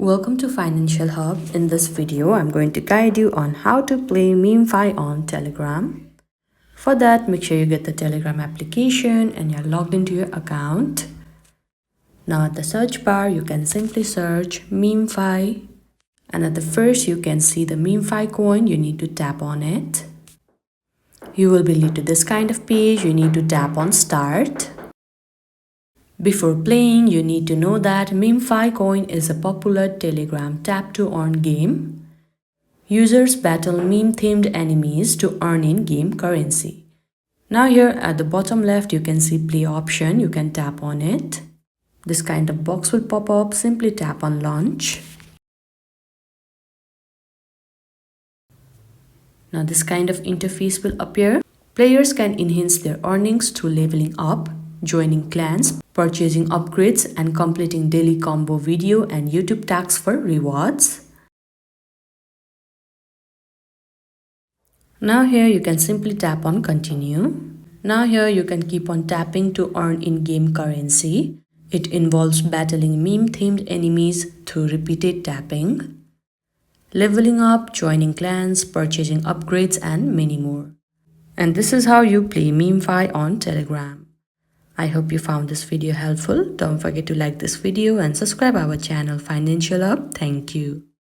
Welcome to Financial Hub. In this video, I'm going to guide you on how to play MeMeFi on Telegram. For that, make sure you get the Telegram application and you're logged into your account. Now at the search bar, you can simply search MeMeFi. And at the first, you can see the MeMeFi coin. You need to tap on it. You will be led to this kind of page. You need to tap on Start. Before playing, you need to know that MeMeFi coin is a popular Telegram tap-to-earn game. Users battle meme-themed enemies to earn in-game currency. Now here at the bottom left, you can see play option. You can tap on it. This kind of box will pop up. Simply tap on launch. Now this kind of interface will appear. Players can enhance their earnings through leveling up, joining clans, purchasing upgrades, and completing daily combo video and YouTube tags for rewards. Now here you can simply tap on continue. Now here you can keep on tapping to earn in-game currency. It involves battling meme-themed enemies through repeated tapping, leveling up, joining clans, purchasing upgrades, and many more. And this is how you play MeMeFi on Telegram. I hope you found this video helpful. Don't forget to like this video and subscribe our channel Financial Hub. Thank you.